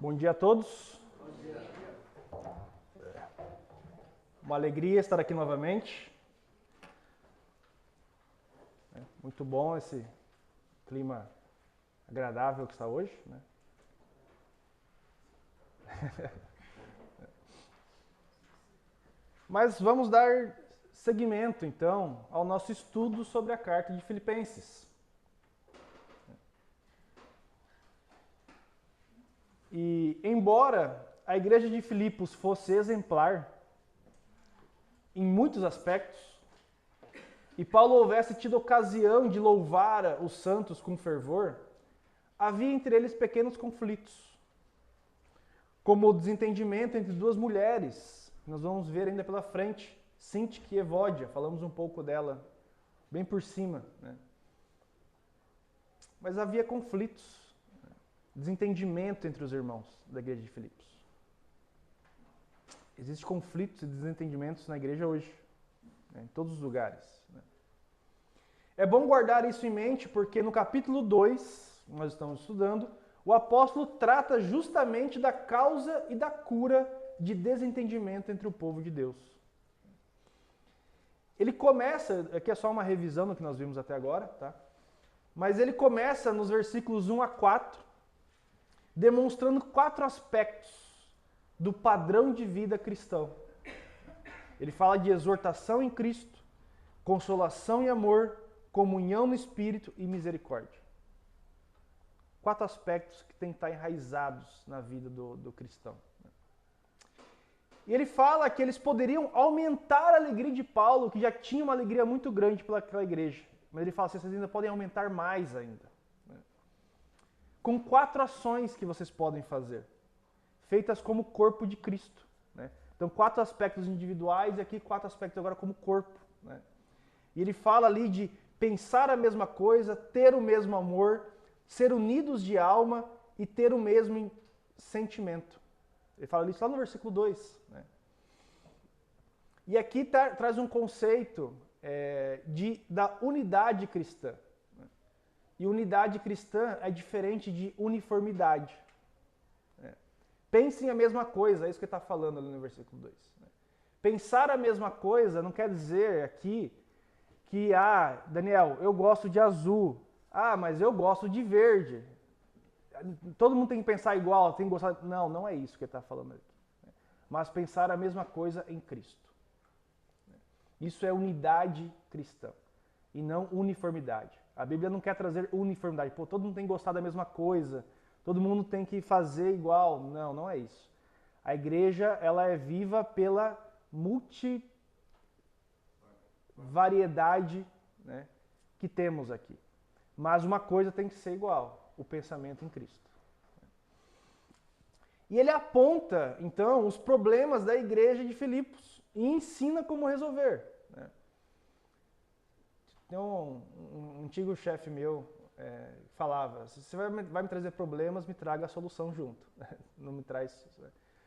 Bom dia a todos. Bom dia. Uma alegria estar aqui novamente. Muito bom esse clima agradável que está hoje, né? Mas vamos dar seguimento, então, ao nosso estudo sobre a carta de Filipenses. E, embora a igreja de Filipos fosse exemplar em muitos aspectos, e Paulo houvesse tido ocasião de louvar os santos com fervor, havia entre eles pequenos conflitos, como o desentendimento entre duas mulheres. Nós vamos ver ainda pela frente, Sintique e Evódia, falamos um pouco dela, bem por cima, né? Mas havia conflitos, desentendimento entre os irmãos da igreja de Filipos. Existem conflitos e desentendimentos na igreja hoje, né, em todos os lugares. Né? É bom guardar isso em mente porque no capítulo 2, nós estamos estudando, o apóstolo trata justamente da causa e da cura de desentendimento entre o povo de Deus. Ele começa, aqui é só uma revisão do que nós vimos até agora, tá? Mas ele começa nos versículos 1 a 4, demonstrando 4 aspectos do padrão de vida cristão. Ele fala de exortação em Cristo, consolação e amor, comunhão no Espírito e misericórdia. 4 aspectos que têm que estar enraizados na vida do cristão. E ele fala que eles poderiam aumentar a alegria de Paulo, que já tinha uma alegria muito grande pelaquela igreja. Mas ele fala assim, vocês ainda podem aumentar mais ainda. Com 4 ações que vocês podem fazer, feitas como corpo de Cristo. Né? Então, 4 aspectos individuais e aqui 4 aspectos agora como corpo. Né? E ele fala ali de pensar a mesma coisa, ter o mesmo amor, ser unidos de alma e ter o mesmo sentimento. Ele fala isso lá no versículo 2. Né? E aqui traz um conceito da unidade cristã. E unidade cristã é diferente de uniformidade. Pensem a mesma coisa, é isso que ele está falando ali no versículo 2. Pensar a mesma coisa não quer dizer aqui que, Daniel, eu gosto de azul. Mas eu gosto de verde. Todo mundo tem que pensar igual, tem que gostar. Não, não é isso que ele está falando aqui. Mas pensar a mesma coisa em Cristo. Isso é unidade cristã e não uniformidade. A Bíblia não quer trazer uniformidade. Todo mundo tem que gostar da mesma coisa. Todo mundo tem que fazer igual. Não, não é isso. A igreja, ela é viva pela multivariedade, né, que temos aqui. Mas uma coisa tem que ser igual, o pensamento em Cristo. E ele aponta, então, os problemas da igreja de Filipos e ensina como resolver. Né? Tem um antigo chefe meu falava, se você vai me trazer problemas, me traga a solução junto. Não me traz...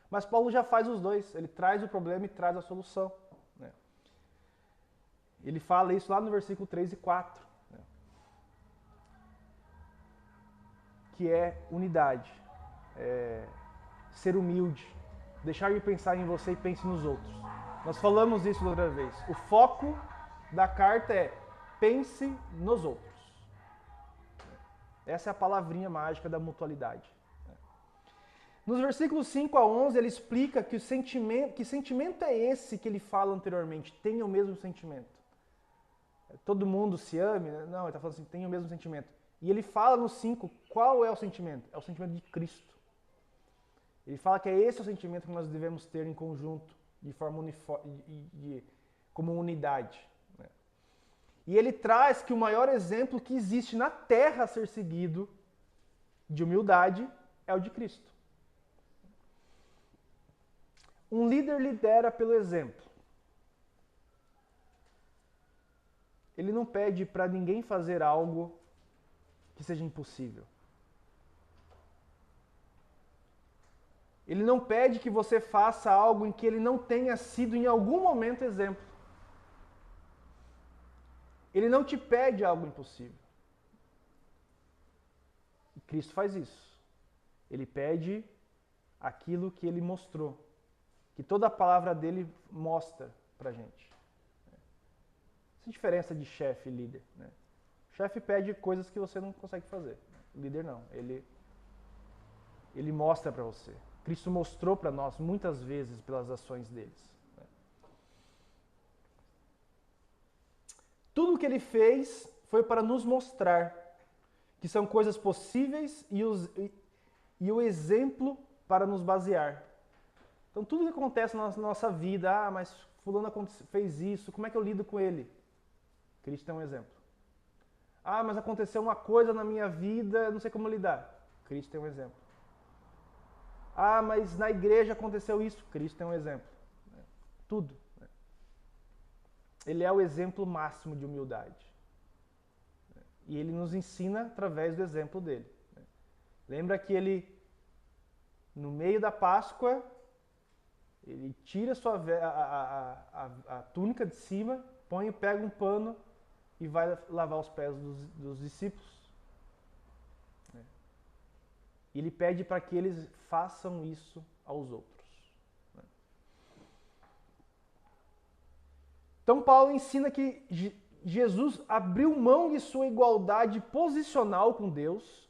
Mas Paulo já faz os dois, ele traz o problema e traz a solução. Né? Ele fala isso lá no versículo 3 e 4. Né? Que é unidade, ser humilde, deixar de pensar em você e pense nos outros. Nós falamos isso outra vez. O foco da carta é pense nos outros. Essa é a palavrinha mágica da mutualidade. Nos versículos 5 a 11, ele explica que sentimento é esse que ele fala anteriormente, tenha o mesmo sentimento. Todo mundo se ame? Não, ele está falando assim, tenha o mesmo sentimento. E ele fala no 5, qual é o sentimento? É o sentimento de Cristo. Ele fala que é esse o sentimento que nós devemos ter em conjunto, de forma como unidade. E ele traz que o maior exemplo que existe na terra a ser seguido de humildade é o de Cristo. Um líder lidera pelo exemplo. Ele não pede para ninguém fazer algo que seja impossível. Ele não pede que você faça algo em que ele não tenha sido em algum momento exemplo. Ele não te pede algo impossível. E Cristo faz isso. Ele pede aquilo que ele mostrou, que toda a palavra dele mostra pra gente. Essa é a diferença de chefe e líder, né? O chefe pede coisas que você não consegue fazer. O líder não, ele mostra para você. Cristo mostrou para nós muitas vezes pelas ações deles. Tudo o que ele fez foi para nos mostrar que são coisas possíveis e o exemplo para nos basear. Então tudo que acontece na nossa vida, mas fulano fez isso, como é que eu lido com ele? Cristo é um exemplo. Mas aconteceu uma coisa na minha vida, não sei como lidar. Cristo é um exemplo. Mas na igreja aconteceu isso. Cristo é um exemplo. Tudo. Ele é o exemplo máximo de humildade. E ele nos ensina através do exemplo dele. Lembra que ele, no meio da Páscoa, ele tira a túnica de cima, pega um pano e vai lavar os pés dos discípulos. E ele pede para que eles façam isso aos outros. Então Paulo ensina que Jesus abriu mão de sua igualdade posicional com Deus,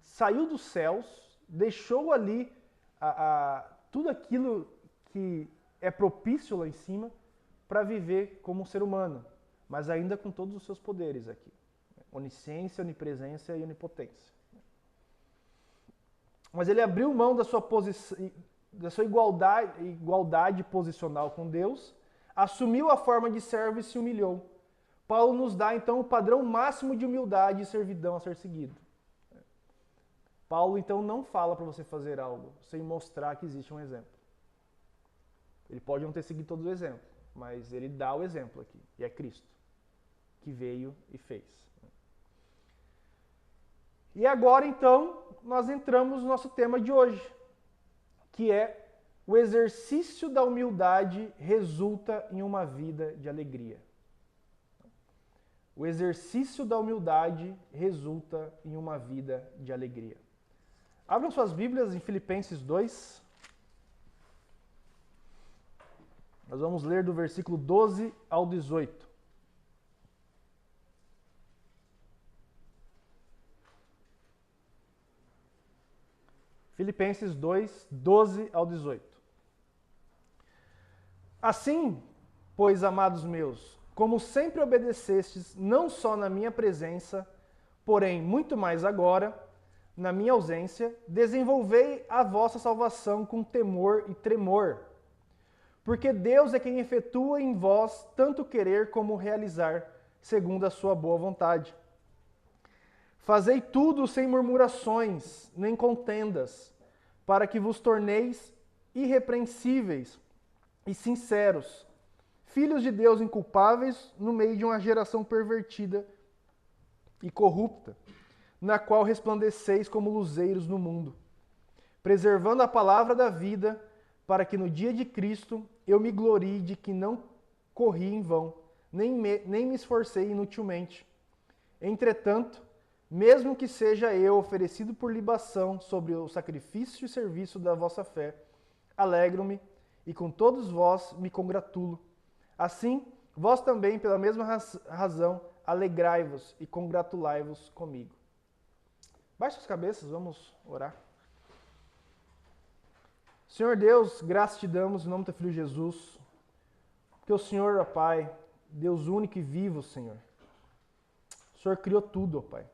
saiu dos céus, deixou ali tudo aquilo que é propício lá em cima para viver como um ser humano, mas ainda com todos os seus poderes aqui. Onisciência, onipresença e onipotência. Mas ele abriu mão da sua igualdade posicional com Deus, assumiu a forma de servo e se humilhou. Paulo nos dá então o padrão máximo de humildade e servidão a ser seguido. Paulo então não fala para você fazer algo sem mostrar que existe um exemplo. Ele pode não ter seguido todo o exemplo, mas ele dá o exemplo aqui, e é Cristo, que veio e fez. E agora então nós entramos no nosso tema de hoje, que é o exercício da humildade resulta em uma vida de alegria. O exercício da humildade resulta em uma vida de alegria. Abram suas Bíblias em Filipenses 2. Nós vamos ler do versículo 12 ao 18. Filipenses 2, 12 ao 18. Assim, pois, amados meus, como sempre obedecestes, não só na minha presença, porém muito mais agora, na minha ausência, desenvolvei a vossa salvação com temor e tremor. Porque Deus é quem efetua em vós tanto querer como realizar, segundo a sua boa vontade. Fazei tudo sem murmurações, nem contendas, para que vos torneis irrepreensíveis e sinceros, filhos de Deus inculpáveis no meio de uma geração pervertida e corrupta, na qual resplandeceis como luzeiros no mundo, preservando a palavra da vida, para que no dia de Cristo eu me glorie de que não corri em vão, nem me esforcei inutilmente. Entretanto, mesmo que seja eu oferecido por libação sobre o sacrifício e serviço da vossa fé, alegro-me e com todos vós me congratulo. Assim, vós também, pela mesma razão, alegrai-vos e congratulai-vos comigo. Baixe as cabeças, vamos orar. Senhor Deus, graças te damos em nome do teu Filho Jesus, porque o Senhor, ó Pai, Deus único e vivo, Senhor. O Senhor criou tudo, ó Pai.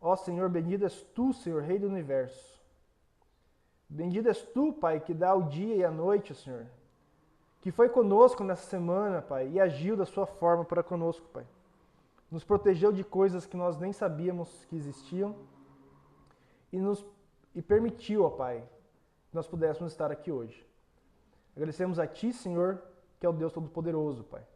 Ó Senhor, bendito és tu, Senhor, Rei do Universo. Bendito és tu, Pai, que dá o dia e a noite, Senhor. Que foi conosco nessa semana, Pai, e agiu da sua forma para conosco, Pai. Nos protegeu de coisas que nós nem sabíamos que existiam e permitiu, ó Pai, que nós pudéssemos estar aqui hoje. Agradecemos a Ti, Senhor, que é o Deus Todo-Poderoso, Pai.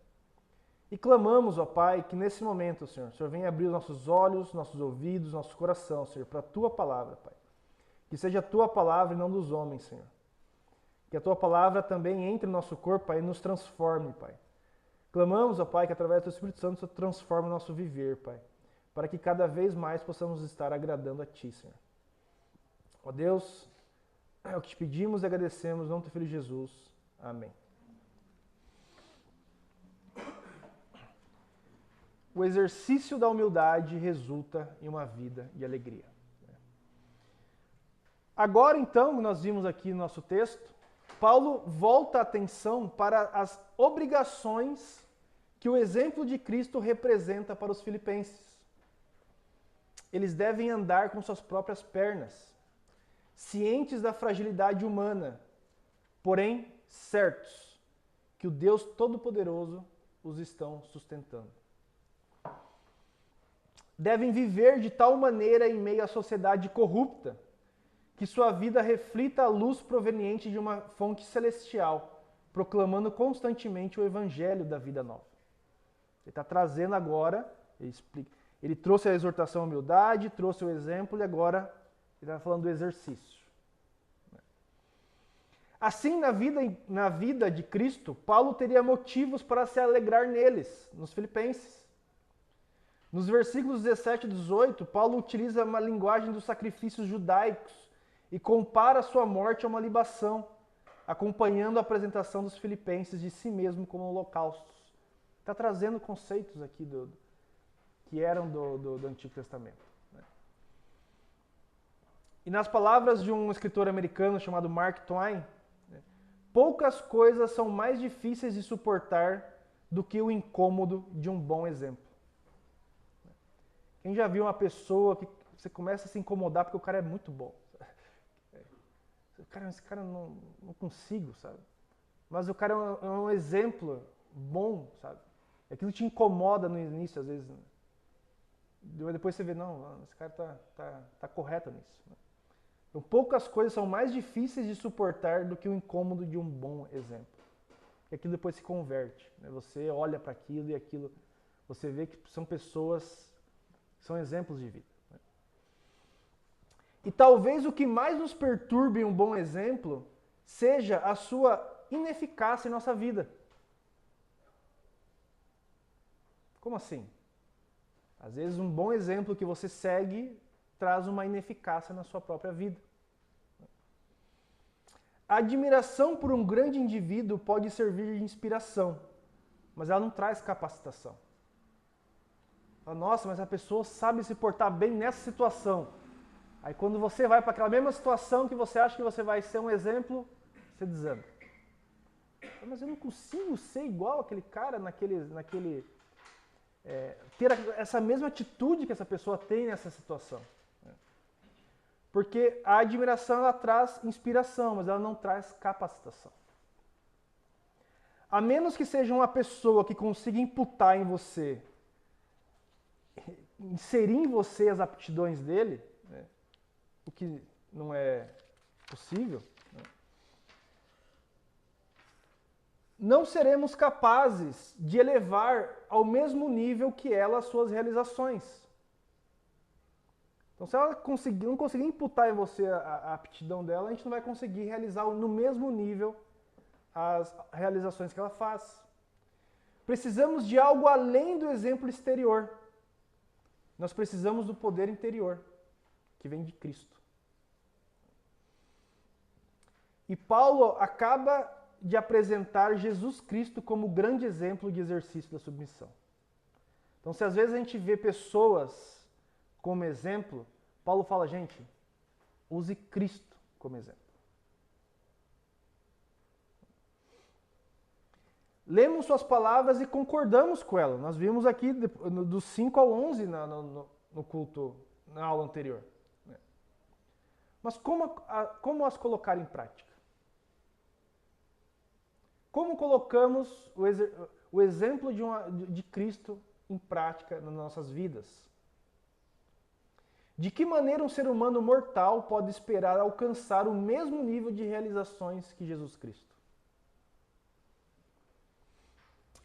E clamamos, ó Pai, que nesse momento, Senhor, o Senhor venha abrir os nossos olhos, nossos ouvidos, nosso coração, Senhor, para a Tua palavra, Pai. Que seja a Tua palavra e não dos homens, Senhor. Que a Tua palavra também entre no nosso corpo, Pai, e nos transforme, Pai. Clamamos, ó Pai, que através do Teu Espírito Santo o Senhor transforme o nosso viver, Pai. Para que cada vez mais possamos estar agradando a Ti, Senhor. Ó Deus, É o que te pedimos e agradecemos, em nome do teu Filho Jesus. Amém. O exercício da humildade resulta em uma vida de alegria. Agora, então, nós vimos aqui no nosso texto, Paulo volta a atenção para as obrigações que o exemplo de Cristo representa para os filipenses. Eles devem andar com suas próprias pernas, cientes da fragilidade humana, porém certos que o Deus Todo-Poderoso os estão sustentando. Devem viver de tal maneira em meio à sociedade corrupta, que sua vida reflita a luz proveniente de uma fonte celestial, proclamando constantemente o evangelho da vida nova. Ele está trazendo agora, ele trouxe a exortação à humildade, trouxe o exemplo e agora ele está falando do exercício. Assim, na vida de Cristo, Paulo teria motivos para se alegrar neles, nos filipenses. Nos versículos 17 e 18, Paulo utiliza uma linguagem dos sacrifícios judaicos e compara sua morte a uma libação, acompanhando a apresentação dos filipenses de si mesmo como holocaustos. Está trazendo conceitos aqui que eram do Antigo Testamento. E nas palavras de um escritor americano chamado Mark Twain, poucas coisas são mais difíceis de suportar do que o incômodo de um bom exemplo. Quem já viu uma pessoa que você começa a se incomodar porque o cara é muito bom? Esse cara não consigo, sabe? Mas o cara é um exemplo bom, sabe? Aquilo te incomoda no início, às vezes. Depois você vê, não, esse cara tá correto nisso. Então, poucas coisas são mais difíceis de suportar do que o incômodo de um bom exemplo. E aquilo depois se converte. Né? Você olha para aquilo e aquilo, você vê que são pessoas que são exemplos de vida. Né? E talvez o que mais nos perturbe em um bom exemplo seja a sua ineficácia em nossa vida. Como assim? Às vezes um bom exemplo que você segue traz uma ineficácia na sua própria vida. A admiração por um grande indivíduo pode servir de inspiração, mas ela não traz capacitação. Nossa, mas a pessoa sabe se portar bem nessa situação. Aí quando você vai para aquela mesma situação que você acha que você vai ser um exemplo, você desanda. Mas eu não consigo ser igual aquele cara ter essa mesma atitude que essa pessoa tem nessa situação. Porque a admiração ela traz inspiração, mas ela não traz capacitação. A menos que seja uma pessoa que consiga imputar em você, inserir em você as aptidões dele, né, o que não é possível, né, não seremos capazes de elevar ao mesmo nível que ela as suas realizações. Então, se ela não conseguir imputar em você a aptidão dela, a gente não vai conseguir realizar no mesmo nível as realizações que ela faz. Precisamos de algo além do exemplo exterior. Nós precisamos do poder interior, que vem de Cristo. E Paulo acaba de apresentar Jesus Cristo como grande exemplo de exercício da submissão. Então, se às vezes a gente vê pessoas como exemplo, Paulo fala, gente, use Cristo como exemplo. Lemos suas palavras e concordamos com elas. Nós vimos aqui dos 5 ao 11 no culto, na aula anterior. Mas como as colocar em prática? Como colocamos o exemplo de Cristo em prática nas nossas vidas? De que maneira um ser humano mortal pode esperar alcançar o mesmo nível de realizações que Jesus Cristo?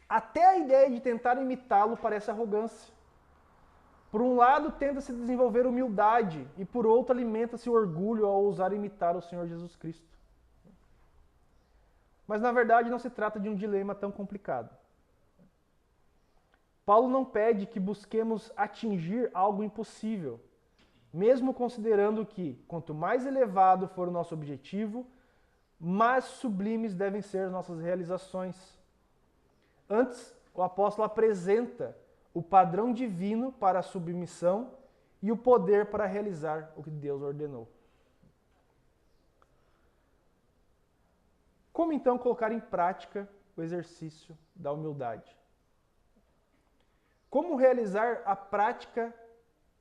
Até a ideia de tentar imitá-lo parece arrogância. Por um lado, tenta-se desenvolver humildade e por outro, alimenta-se o orgulho ao ousar imitar o Senhor Jesus Cristo. Mas, na verdade, não se trata de um dilema tão complicado. Paulo não pede que busquemos atingir algo impossível, mesmo considerando que, quanto mais elevado for o nosso objetivo, mais sublimes devem ser nossas realizações. Antes, o apóstolo apresenta o padrão divino para a submissão e o poder para realizar o que Deus ordenou. Como então colocar em prática o exercício da humildade? Como realizar a prática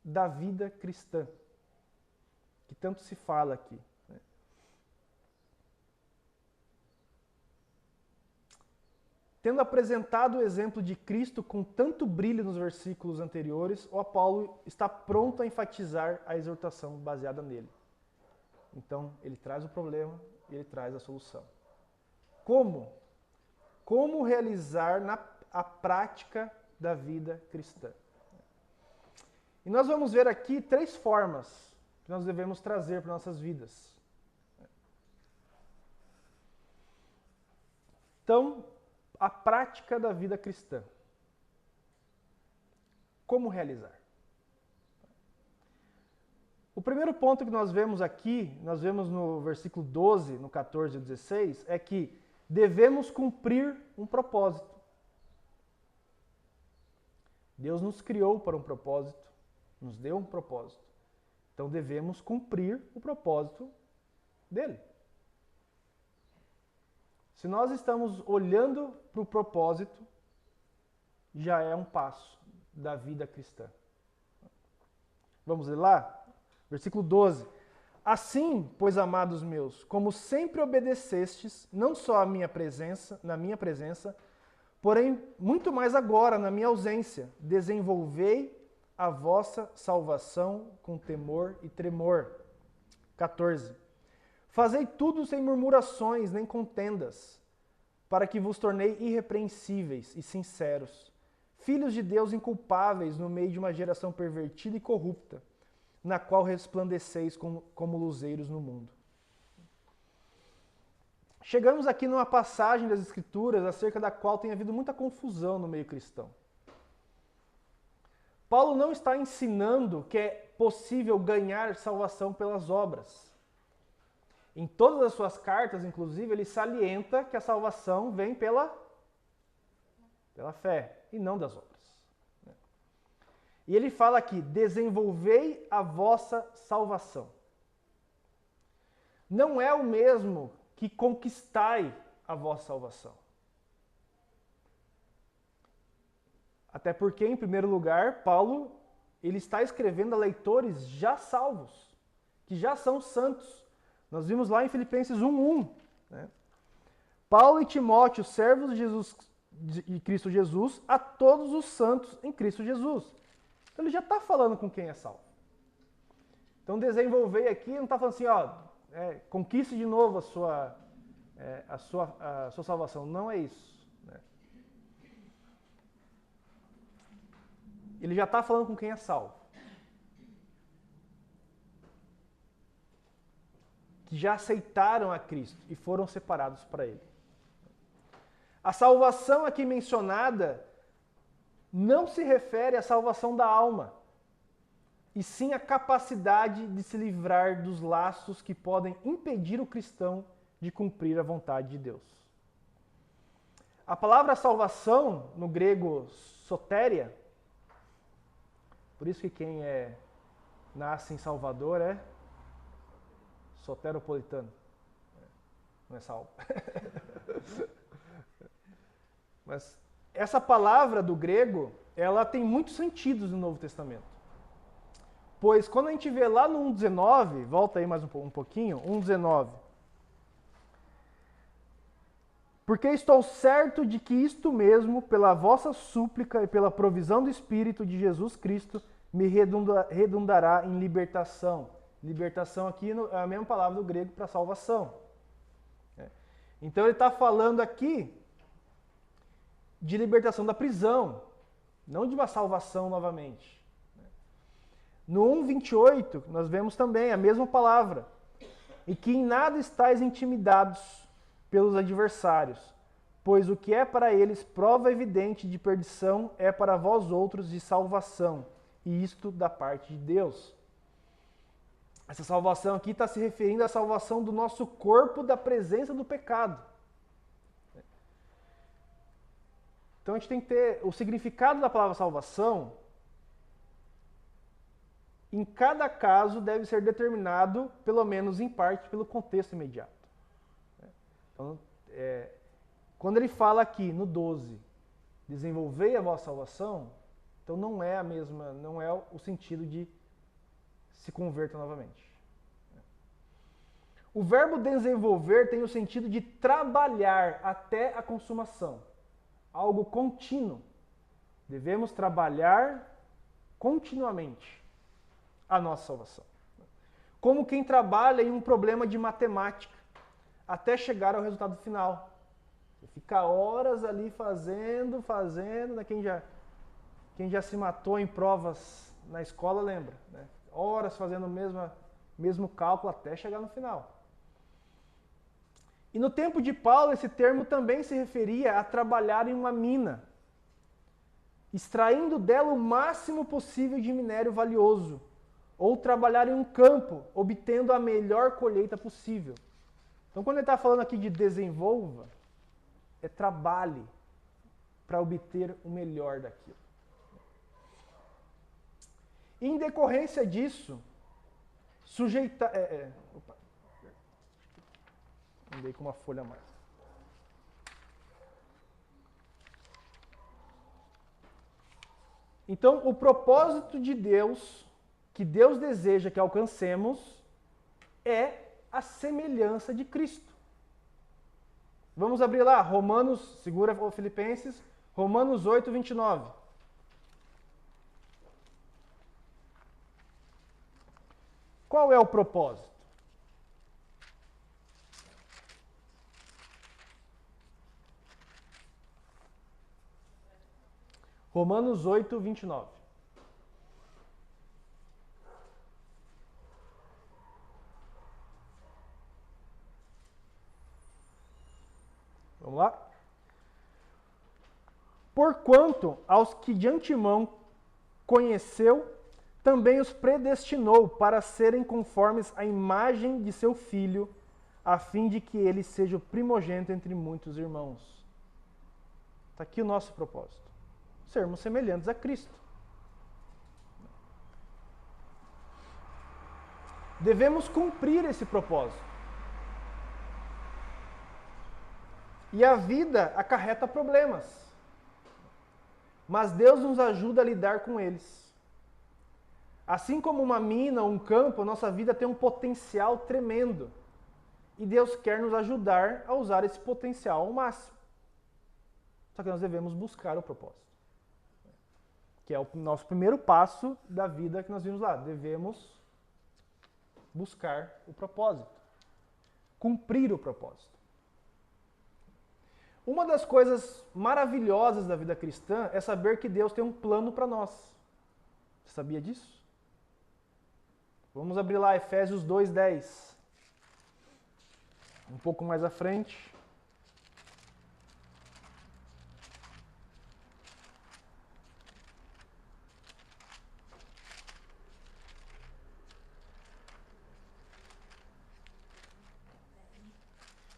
da vida cristã, que tanto se fala aqui? Tendo apresentado o exemplo de Cristo com tanto brilho nos versículos anteriores, o Apolo está pronto a enfatizar a exortação baseada nele. Então, ele traz o problema e ele traz a solução. Como? Como realizar a prática da vida cristã? E nós vamos ver aqui 3 formas que nós devemos trazer para nossas vidas. Então, a prática da vida cristã. Como realizar? O primeiro ponto que nós vemos aqui, nós vemos no versículo 12, no 14 e 16, é que devemos cumprir um propósito. Deus nos criou para um propósito, nos deu um propósito. Então devemos cumprir o propósito dele. Se nós estamos olhando para o propósito, já é um passo da vida cristã. Vamos ler lá? Versículo 12. Assim, pois, amados meus, como sempre obedecestes, não só na minha presença, porém muito mais agora na minha ausência, desenvolvei a vossa salvação com temor e tremor. 14. Fazei tudo sem murmurações nem contendas, para que vos tornei irrepreensíveis e sinceros, filhos de Deus inculpáveis no meio de uma geração pervertida e corrupta, na qual resplandeceis como luzeiros no mundo. Chegamos aqui numa passagem das Escrituras acerca da qual tem havido muita confusão no meio cristão. Paulo não está ensinando que é possível ganhar salvação pelas obras. Em todas as suas cartas, inclusive, ele salienta que a salvação vem pela fé e não das obras. E ele fala aqui, desenvolvei a vossa salvação. Não é o mesmo que conquistai a vossa salvação. Até porque, em primeiro lugar, Paulo ele está escrevendo a leitores já salvos, que já são santos. Nós vimos lá em Filipenses 1:1. Né? Paulo e Timóteo, servos de Cristo Jesus, a todos os santos em Cristo Jesus. Então ele já está falando com quem é salvo. Então desenvolver aqui não está falando assim, conquiste de novo a sua salvação. Não é isso. Né? Ele já está falando com quem é salvo. Que já aceitaram a Cristo e foram separados para Ele. A salvação aqui mencionada não se refere à salvação da alma, e sim à capacidade de se livrar dos laços que podem impedir o cristão de cumprir a vontade de Deus. A palavra salvação, no grego sotéria, por isso que quem nasce em Salvador é soteropolitano. Não é salvo. Mas essa palavra do grego, ela tem muitos sentidos no Novo Testamento. Pois quando a gente vê lá no 1,19, volta aí mais um pouquinho, 1,19. Porque estou certo de que isto mesmo, pela vossa súplica e pela provisão do Espírito de Jesus Cristo, me redundará em libertação. Libertação aqui é a mesma palavra do grego para salvação. Então ele está falando aqui de libertação da prisão, não de uma salvação novamente. No 1,28 nós vemos também a mesma palavra. E que em nada estáis intimidados pelos adversários, pois o que é para eles prova evidente de perdição é para vós outros de salvação, e isto da parte de Deus. Essa salvação aqui está se referindo à salvação do nosso corpo da presença do pecado. Então a gente tem que ter o significado da palavra salvação. Em cada caso deve ser determinado, pelo menos em parte, pelo contexto imediato. Então, quando ele fala aqui no 12, desenvolvei a vossa salvação, então não é o sentido de se converta novamente. O verbo desenvolver tem o sentido de trabalhar até a consumação, algo contínuo. Devemos trabalhar continuamente a nossa salvação. Como quem trabalha em um problema de matemática até chegar ao resultado final. Você fica horas ali fazendo, né? Quem já se matou em provas na escola lembra, né? Horas fazendo o mesmo cálculo até chegar no final. E no tempo de Paulo, esse termo também se referia a trabalhar em uma mina, extraindo dela o máximo possível de minério valioso, ou trabalhar em um campo, obtendo a melhor colheita possível. Então, quando ele está falando aqui de desenvolva, é trabalhe para obter o melhor daquilo. E em decorrência disso, andei com uma folha a mais. Então, o propósito de Deus, que Deus deseja que alcancemos, é a semelhança de Cristo. Vamos abrir lá, segura o Filipenses, Romanos 8, 29. Qual é o propósito? Romanos 8, 29. Vamos lá? Porquanto aos que de antemão conheceu, também os predestinou para serem conformes à imagem de seu Filho, a fim de que ele seja o primogênito entre muitos irmãos. Está aqui o nosso propósito. Sermos semelhantes a Cristo. Devemos cumprir esse propósito. E a vida acarreta problemas. Mas Deus nos ajuda a lidar com eles. Assim como uma mina ou um campo, a nossa vida tem um potencial tremendo. E Deus quer nos ajudar a usar esse potencial ao máximo. Só que nós devemos buscar o propósito. Que é o nosso primeiro passo da vida que nós vimos lá. Devemos buscar o propósito. Cumprir o propósito. Uma das coisas maravilhosas da vida cristã é saber que Deus tem um plano para nós. Você sabia disso? Vamos abrir lá Efésios 2:10. Um pouco mais à frente.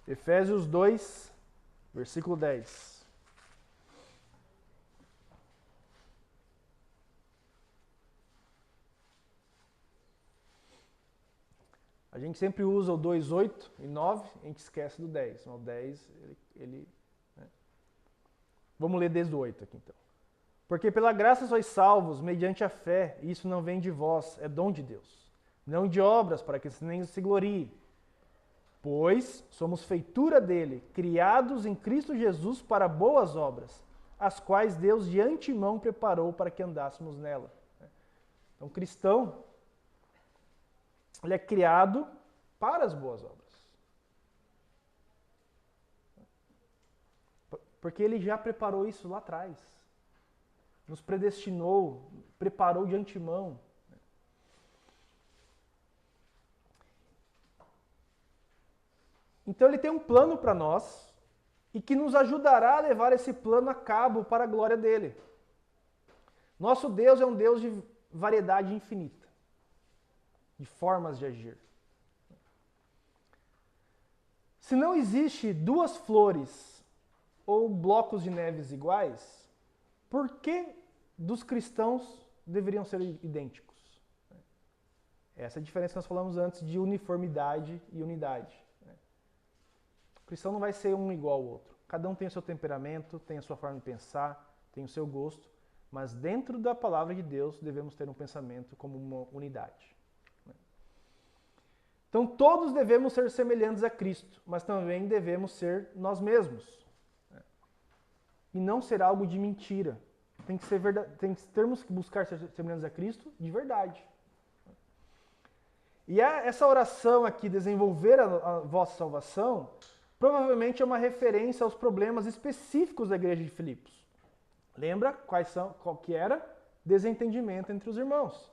Efésios 2, versículo 10. A gente sempre usa o 2, 8 e 9, a gente esquece do 10. O 10, né? Vamos ler desde o 8 aqui então. Porque pela graça sois salvos, mediante a fé, e isso não vem de vós, é dom de Deus. Não de obras, para que nem se glorie. Pois somos feitura dele, criados em Cristo Jesus para boas obras, as quais Deus de antemão preparou para que andássemos nela. Então, o cristão, ele é criado para as boas obras. Porque ele já preparou isso lá atrás. Nos predestinou, preparou de antemão. Então ele tem um plano para nós e que nos ajudará a levar esse plano a cabo para a glória dele. Nosso Deus é um Deus de variedade infinita. de formas de agir. Se não existe duas flores ou blocos de neves iguais, por que dos cristãos deveriam ser idênticos? Essa é a diferença que nós falamos antes de uniformidade e unidade. O cristão não vai ser um igual ao outro. Cada um tem o seu temperamento, tem a sua forma de pensar, tem o seu gosto, mas dentro da palavra de Deus devemos ter um pensamento como uma unidade. Então todos devemos ser semelhantes a Cristo, mas também devemos ser nós mesmos. E não ser algo de mentira. Tem que ser verdade, termos que buscar ser semelhantes a Cristo de verdade. E essa oração aqui, desenvolver a vossa salvação, provavelmente é uma referência aos problemas específicos da igreja de Filipos. Lembra qual que era? Desentendimento entre os irmãos.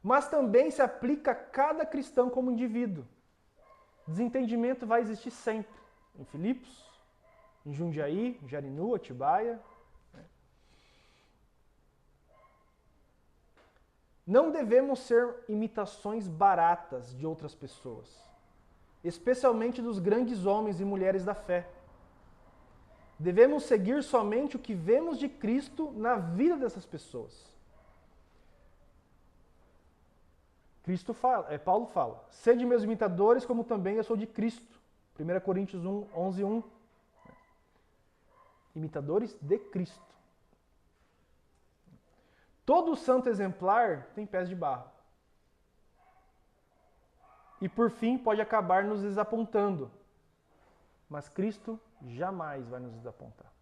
Mas também se aplica a cada cristão como indivíduo. Desentendimento vai existir sempre. Em Filipos, em Jundiaí, Jarinu, Atibaia. Não devemos ser imitações baratas de outras pessoas, especialmente dos grandes homens e mulheres da fé. Devemos seguir somente o que vemos de Cristo na vida dessas pessoas. Paulo fala, sede meus imitadores como também eu sou de Cristo. 1 Coríntios 11:1. Imitadores de Cristo. Todo santo exemplar tem pés de barro. E por fim pode acabar nos desapontando. Mas Cristo jamais vai nos desapontar.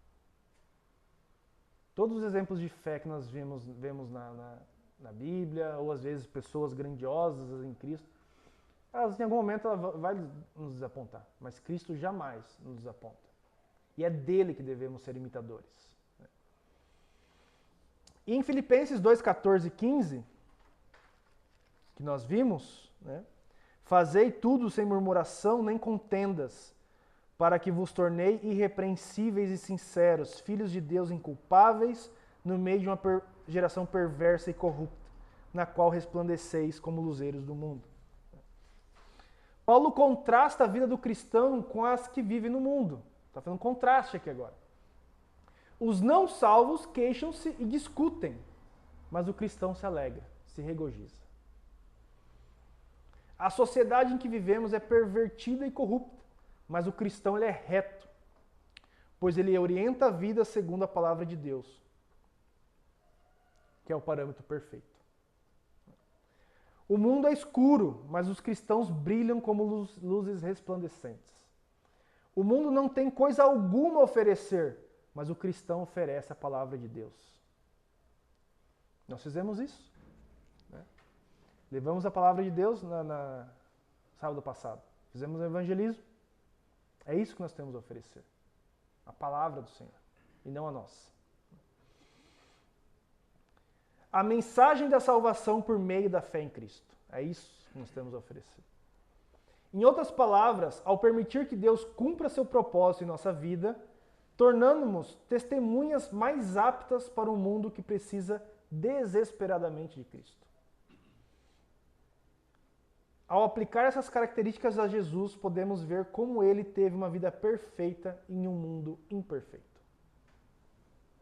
Todos os exemplos de fé que nós vemos na Bíblia, ou às vezes pessoas grandiosas em Cristo, elas em algum momento ela vai nos desapontar. Mas Cristo jamais nos desaponta. E é dele que devemos ser imitadores. E em Filipenses 2:14 e 15, que nós vimos, fazei tudo sem murmuração nem contendas, para que vos tornei irrepreensíveis e sinceros, filhos de Deus inculpáveis, no meio de uma geração perversa e corrupta, na qual resplandeceis como luzeiros do mundo. Paulo contrasta a vida do cristão com as que vivem no mundo. Está fazendo um contraste aqui agora. Os não salvos queixam-se e discutem, mas o cristão se alegra, se regozija. A sociedade em que vivemos é pervertida e corrupta, mas o cristão ele é reto, pois ele orienta a vida segundo a palavra de Deus, que é o parâmetro perfeito. O mundo é escuro, mas os cristãos brilham como luzes resplandecentes. O mundo não tem coisa alguma a oferecer, mas o cristão oferece a palavra de Deus. Nós fizemos isso. Levamos a palavra de Deus na sábado passado. Fizemos o evangelismo. É isso que nós temos a oferecer. A palavra do Senhor. E não a nossa. A mensagem da salvação por meio da fé em Cristo. É isso que nós temos a oferecer. Em outras palavras, ao permitir que Deus cumpra seu propósito em nossa vida, tornando-nos testemunhas mais aptas para um mundo que precisa desesperadamente de Cristo. Ao aplicar essas características a Jesus, podemos ver como ele teve uma vida perfeita em um mundo imperfeito.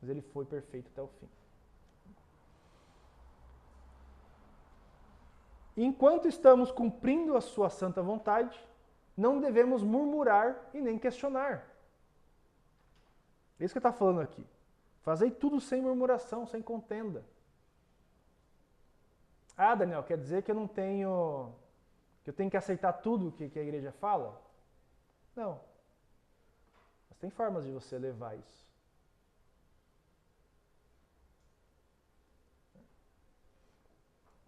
Mas ele foi perfeito até o fim. Enquanto estamos cumprindo a sua santa vontade, não devemos murmurar e nem questionar. É isso que ele está falando aqui. Fazei tudo sem murmuração, sem contenda. Ah, Daniel, quer dizer que eu tenho que aceitar tudo que a igreja fala? Não. Mas tem formas de você levar isso.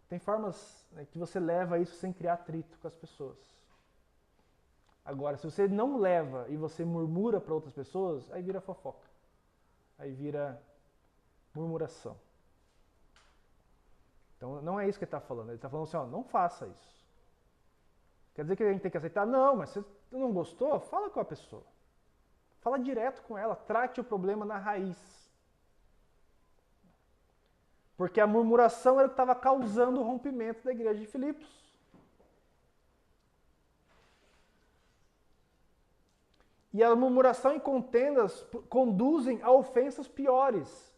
Tem formas que você leva isso sem criar atrito com as pessoas. Agora, se você não leva e você murmura para outras pessoas, aí vira fofoca. Aí vira murmuração. Então, não é isso que ele está falando. Ele está falando assim, não faça isso. Quer dizer que a gente tem que aceitar? Não, mas se você não gostou, fala com a pessoa. Fala direto com ela. Trate o problema na raiz. Porque a murmuração era o que estava causando o rompimento da igreja de Filipos. E a murmuração e contendas conduzem a ofensas piores.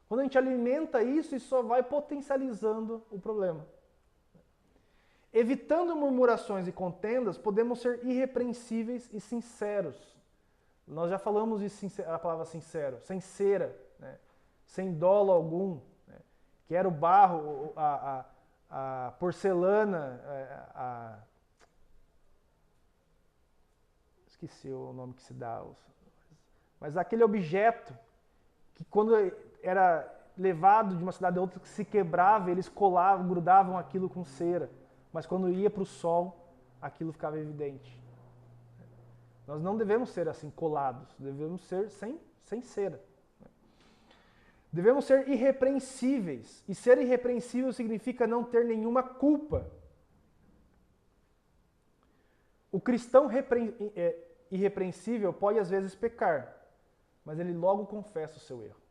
Quando a gente alimenta isso só vai potencializando o problema. Evitando murmurações e contendas, podemos ser irrepreensíveis e sinceros. Nós já falamos a palavra sincero, sem cera, né? Sem dolo algum, né? Que era o barro, a porcelana, esqueci o nome que se dá, mas aquele objeto que quando era levado de uma cidade a outra que se quebrava, eles colavam, grudavam aquilo com cera, mas quando ia para o sol, aquilo ficava evidente. Nós não devemos ser assim colados, devemos ser sem cera. Devemos ser irrepreensíveis, e ser irrepreensível significa não ter nenhuma culpa. O cristão irrepreensível pode às vezes pecar, mas ele logo confessa o seu erro.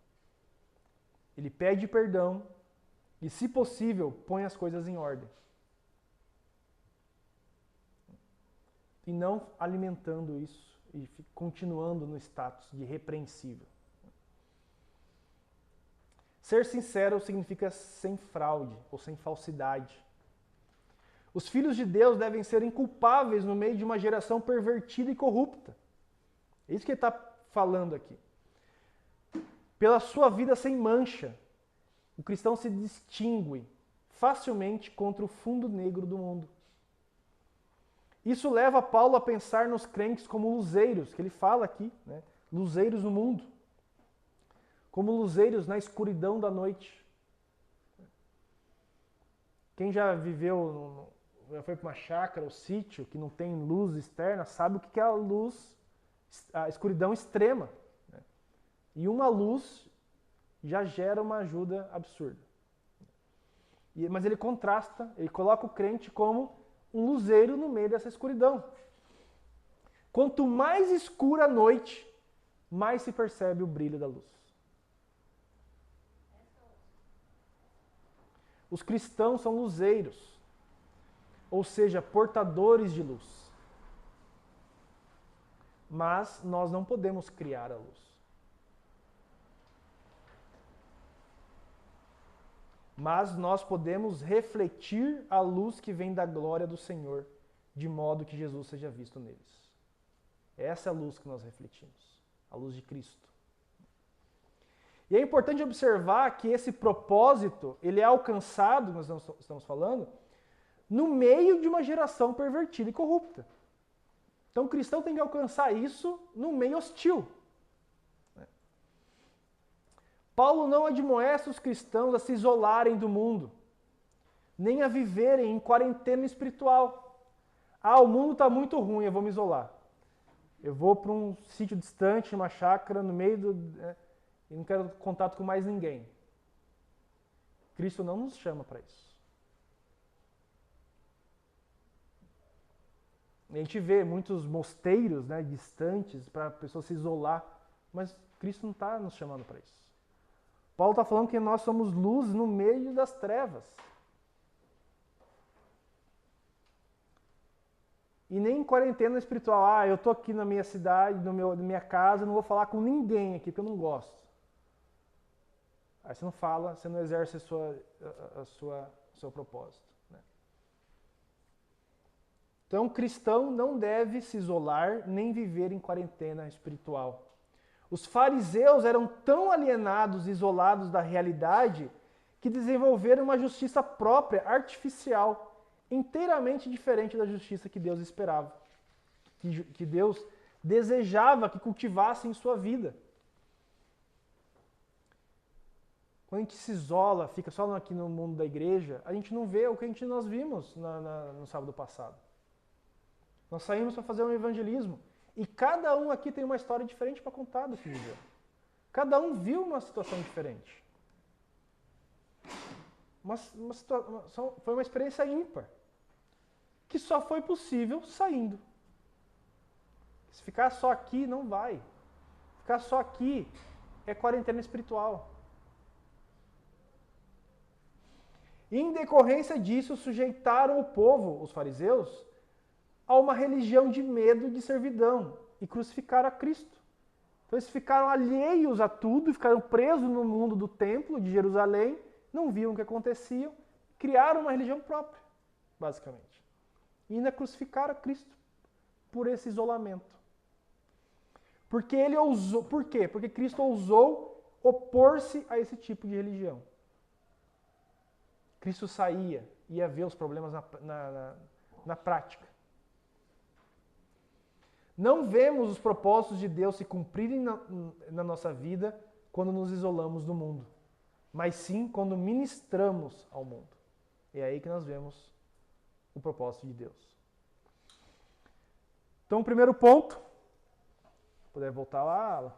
Ele pede perdão e, se possível, põe as coisas em ordem. E não alimentando isso e continuando no status de irrepreensível. Ser sincero significa sem fraude ou sem falsidade. Os filhos de Deus devem ser inculpáveis no meio de uma geração pervertida e corrupta. É isso que ele está falando aqui. Pela sua vida sem mancha, o cristão se distingue facilmente contra o fundo negro do mundo. Isso leva Paulo a pensar nos crentes como luzeiros, que ele fala aqui, né? Luzeiros no mundo. Como luzeiros na escuridão da noite. Quem já viveu, já foi para uma chácara ou sítio que não tem luz externa, sabe o que é a luz, a escuridão extrema. Né? E uma luz já gera uma ajuda absurda. Mas ele contrasta, ele coloca o crente como um luzeiro no meio dessa escuridão. Quanto mais escura a noite, mais se percebe o brilho da luz. Os cristãos são luzeiros, ou seja, portadores de luz. Mas nós não podemos criar a luz. Mas nós podemos refletir a luz que vem da glória do Senhor, de modo que Jesus seja visto neles. Essa é a luz que nós refletimos, a luz de Cristo. E é importante observar que esse propósito, ele é alcançado, nós estamos falando, no meio de uma geração pervertida e corrupta. Então o cristão tem que alcançar isso no meio hostil. Paulo não admoesta os cristãos a se isolarem do mundo, nem a viverem em quarentena espiritual. Ah, o mundo está muito ruim, eu vou me isolar. Eu vou para um sítio distante, uma chácara, no meio do... e não quero contato com mais ninguém. Cristo não nos chama para isso. A gente vê muitos mosteiros, né, distantes para a pessoa se isolar, mas Cristo não está nos chamando para isso. Paulo está falando que nós somos luz no meio das trevas. E nem em quarentena espiritual. Ah, eu estou aqui na minha cidade, na minha casa, não vou falar com ninguém aqui, porque eu não gosto. Aí você não fala, você não exerce o seu propósito. Né? Então, o cristão não deve se isolar nem viver em quarentena espiritual. Os fariseus eram tão alienados e isolados da realidade que desenvolveram uma justiça própria, artificial, inteiramente diferente da justiça que Deus esperava, que Deus desejava que cultivassem em sua vida. Quando a gente se isola, fica só aqui no mundo da igreja, a gente não vê o que nós vimos no sábado passado. Nós saímos para fazer um evangelismo. E cada um aqui tem uma história diferente para contar do que viveu. Cada um viu uma situação diferente. Foi uma experiência ímpar. Que só foi possível saindo. Se ficar só aqui, não vai. Ficar só aqui é quarentena espiritual. E em decorrência disso, sujeitaram o povo, os fariseus, a uma religião de medo e de servidão e crucificaram a Cristo. Então eles ficaram alheios a tudo, ficaram presos no mundo do templo de Jerusalém, não viam o que acontecia, criaram uma religião própria, basicamente. E ainda crucificaram a Cristo por esse isolamento. Porque ele ousou, por quê? Porque Cristo ousou opor-se a esse tipo de religião. Cristo saía, ia ver os problemas na prática. Não vemos os propósitos de Deus se cumprirem na nossa vida quando nos isolamos do mundo, mas sim quando ministramos ao mundo. É aí que nós vemos o propósito de Deus. Então, o primeiro ponto, puder voltar lá,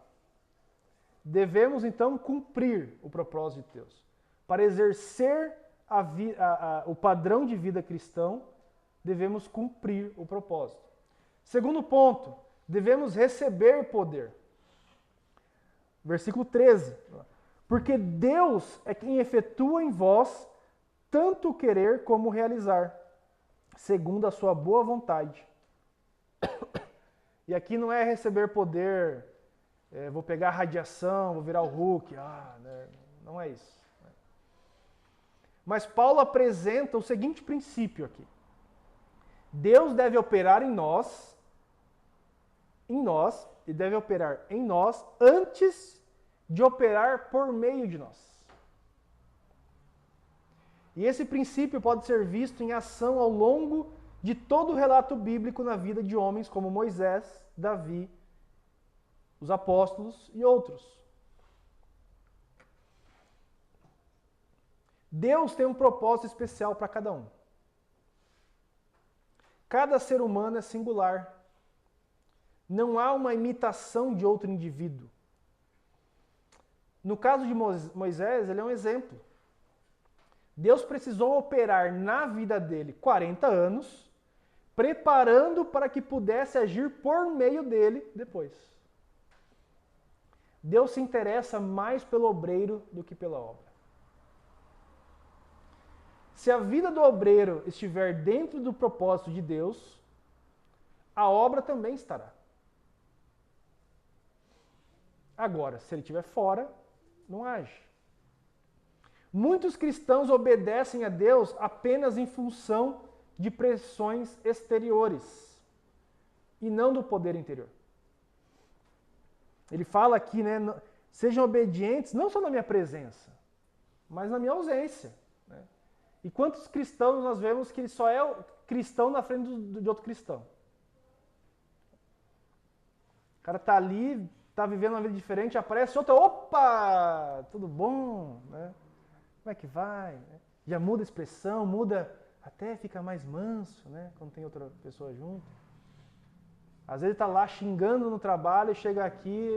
devemos então cumprir o propósito de Deus. Para exercer o padrão de vida cristão, devemos cumprir o propósito. Segundo ponto, devemos receber poder. Versículo 13. Porque Deus é quem efetua em vós tanto o querer como o realizar, segundo a sua boa vontade. E aqui não é receber poder, vou pegar a radiação, vou virar o Hulk, né? Não é isso. Mas Paulo apresenta o seguinte princípio aqui. Deus deve operar em nós, e deve operar em nós antes de operar por meio de nós. E esse princípio pode ser visto em ação ao longo de todo o relato bíblico na vida de homens como Moisés, Davi, os apóstolos e outros. Deus tem um propósito especial para cada um. Cada ser humano é singular. Não há uma imitação de outro indivíduo. No caso de Moisés, ele é um exemplo. Deus precisou operar na vida dele 40 anos, preparando para que pudesse agir por meio dele depois. Deus se interessa mais pelo obreiro do que pela obra. Se a vida do obreiro estiver dentro do propósito de Deus, a obra também estará. Agora, se ele estiver fora, não age. Muitos cristãos obedecem a Deus apenas em função de pressões exteriores e não do poder interior. Ele fala aqui, né, sejam obedientes não só na minha presença, mas na minha ausência. Né? E quantos cristãos nós vemos que ele só é cristão na frente de outro cristão? O cara está ali, está vivendo uma vida diferente, aparece outro, opa, tudo bom, né? Como é que vai? Já muda a expressão, muda, até fica mais manso, né? Quando tem outra pessoa junto. Às vezes está lá xingando no trabalho e chega aqui,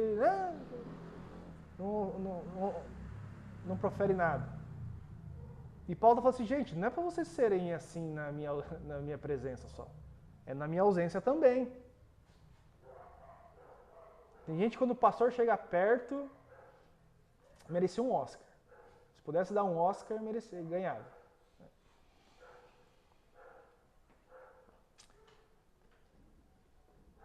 não profere nada. E Paulo fala assim, gente, não é para vocês serem assim na minha presença só. É na minha ausência também. Tem gente quando o pastor chega perto, merecia um Oscar. Se pudesse dar um Oscar, merecia, ganhava.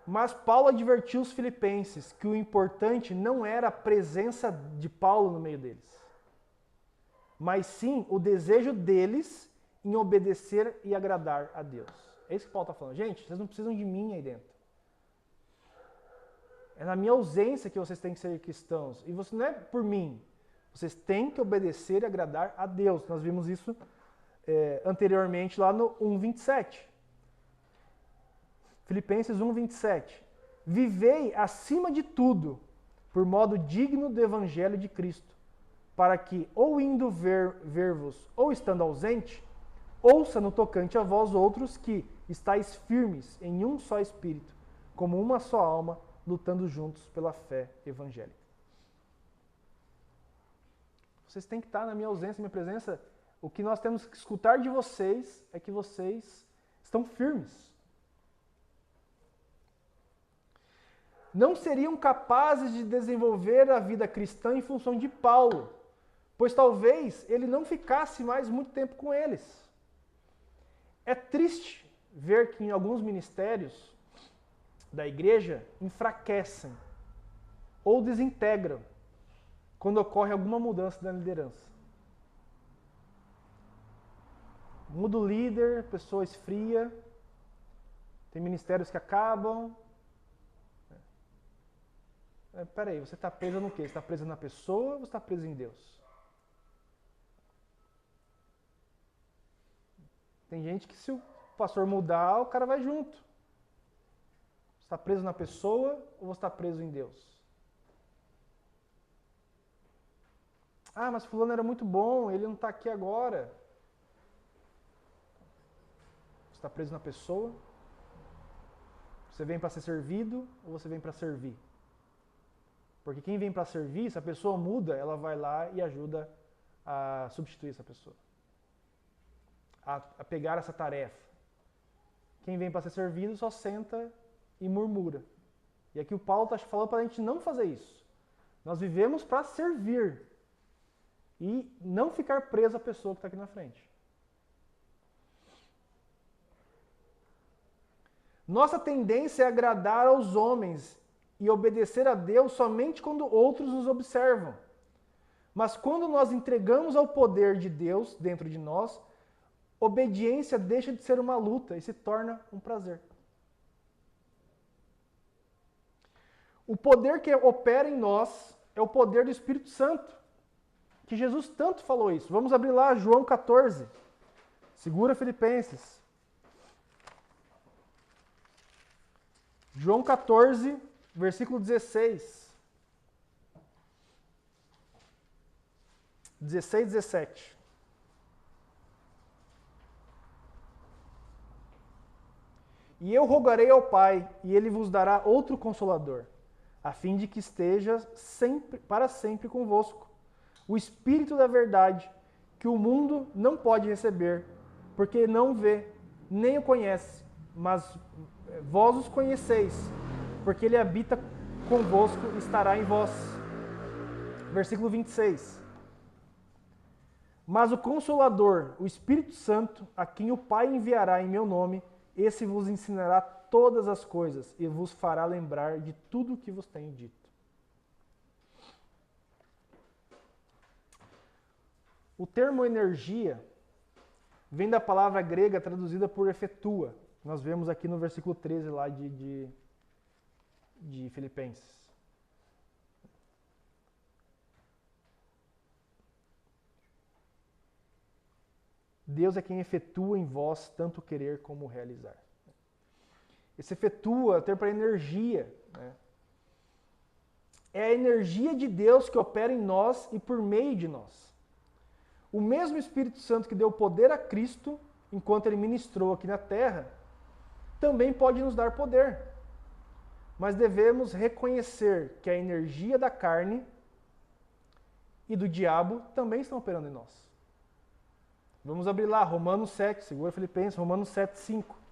Mas Paulo advertiu os filipenses que o importante não era a presença de Paulo no meio deles, mas sim o desejo deles em obedecer e agradar a Deus. É isso que Paulo está falando. Gente, vocês não precisam de mim aí dentro. É na minha ausência que vocês têm que ser cristãos. E você não é por mim. Vocês têm que obedecer e agradar a Deus. Nós vimos isso anteriormente lá no 1:27. Filipenses 1:27. Vivei acima de tudo, por modo digno do evangelho de Cristo, para que, ou indo ver-vos, ou estando ausente, ouça no tocante a vós outros que estáis firmes em um só espírito, como uma só alma, lutando juntos pela fé evangélica. Vocês têm que estar na minha ausência, na minha presença. O que nós temos que escutar de vocês é que vocês estão firmes. Não seriam capazes de desenvolver a vida cristã em função de Paulo, pois talvez ele não ficasse mais muito tempo com eles. É triste ver que em alguns ministérios da igreja enfraquecem ou desintegram quando ocorre alguma mudança na liderança. Muda o líder, a pessoa esfria, tem ministérios que acabam. Peraí, você está preso no quê? Você está preso na pessoa ou você está preso em Deus? Tem gente que se o pastor mudar, o cara vai junto. Você está preso na pessoa ou você está preso em Deus? Ah, mas fulano era muito bom, ele não está aqui agora. Você está preso na pessoa? Você vem para ser servido ou você vem para servir? Porque quem vem para servir, se a pessoa muda, ela vai lá e ajuda a substituir essa pessoa. A pegar essa tarefa. Quem vem para ser servido só senta e murmura. E aqui o Paulo está falando para a gente não fazer isso. Nós vivemos para servir. E não ficar preso à pessoa que está aqui na frente. Nossa tendência é agradar aos homens e obedecer a Deus somente quando outros nos observam. Mas quando nós entregamos ao poder de Deus dentro de nós, obediência deixa de ser uma luta e se torna um prazer. O poder que opera em nós é o poder do Espírito Santo, que Jesus tanto falou isso. Vamos abrir lá João 14. Segura Filipenses. João 14, versículo 16. 16, 17. E eu rogarei ao Pai, e ele vos dará outro consolador, a fim de que esteja sempre, para sempre convosco. O Espírito da verdade, que o mundo não pode receber, porque não vê, nem o conhece, mas vós os conheceis, porque ele habita convosco e estará em vós. Versículo 26. Mas o Consolador, o Espírito Santo, a quem o Pai enviará em meu nome, esse vos ensinará todas as coisas e vos fará lembrar de tudo o que vos tenho dito. O termo energia vem da palavra grega traduzida por efetua. Nós vemos aqui no versículo 13 lá de Filipenses. Deus é quem efetua em vós tanto querer como realizar. Esse efetua, termo para energia. Né? É a energia de Deus que opera em nós e por meio de nós. O mesmo Espírito Santo que deu poder a Cristo, enquanto ele ministrou aqui na terra, também pode nos dar poder. Mas devemos reconhecer que a energia da carne e do diabo também estão operando em nós. Vamos abrir lá, Romanos 7, segura Filipenses, Romanos 7, 5.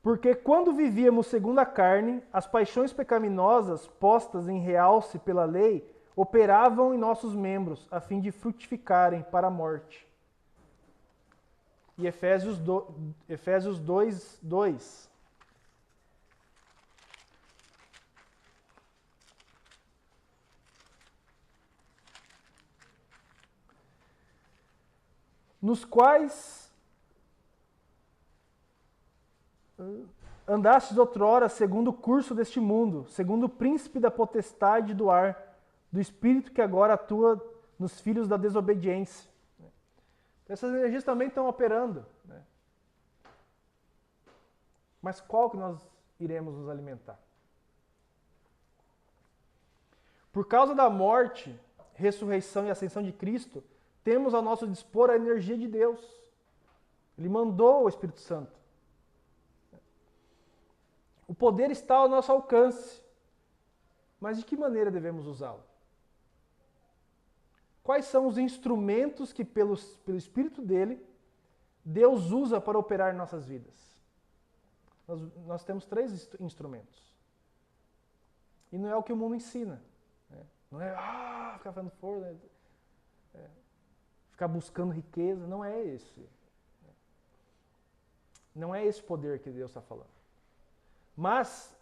Porque quando vivíamos segundo a carne, as paixões pecaminosas postas em realce pela lei operavam em nossos membros, a fim de frutificarem para a morte. E Efésios 2, 2. Nos quais andastes outrora segundo o curso deste mundo, segundo o príncipe da potestade do ar, do espírito que agora atua nos filhos da desobediência. Essas energias também estão operando. Né? Mas qual que nós iremos nos alimentar? Por causa da morte, ressurreição e ascensão de Cristo, temos ao nosso dispor a energia de Deus. Ele mandou o Espírito Santo. O poder está ao nosso alcance. Mas de que maneira devemos usá-lo? Quais são os instrumentos que, pelo Espírito dele, Deus usa para operar em nossas vidas? Nós temos 3 instrumentos. E não é o que o mundo ensina. Né? Não é ficar fazendo força, ficar buscando riqueza. Não é esse. Não é esse poder que Deus está falando. Mas,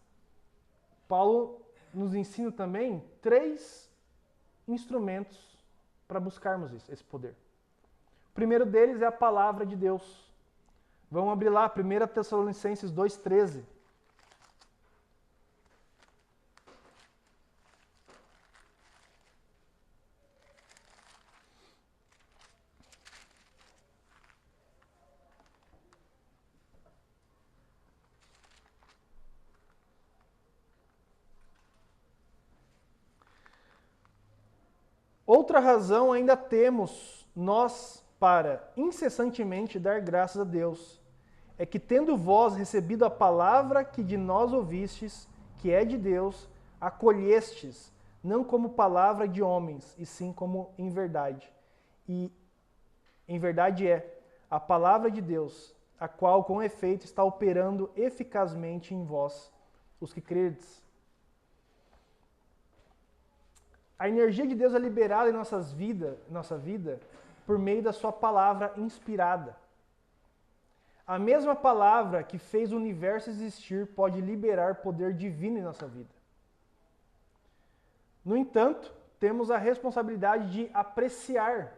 Paulo nos ensina também 3 instrumentos para buscarmos esse poder. O primeiro deles é a palavra de Deus. Vamos abrir lá, 1 Tessalonicenses 2,13. Outra razão ainda temos nós para incessantemente dar graças a Deus, é que tendo vós recebido a palavra que de nós ouvistes, que é de Deus, acolhestes, não como palavra de homens, e sim como em verdade. E em verdade é a palavra de Deus, a qual com efeito está operando eficazmente em vós, os que credes. A energia de Deus é liberada em nossa vida por meio da sua palavra inspirada. A mesma palavra que fez o universo existir pode liberar poder divino em nossa vida. No entanto, temos a responsabilidade de apreciar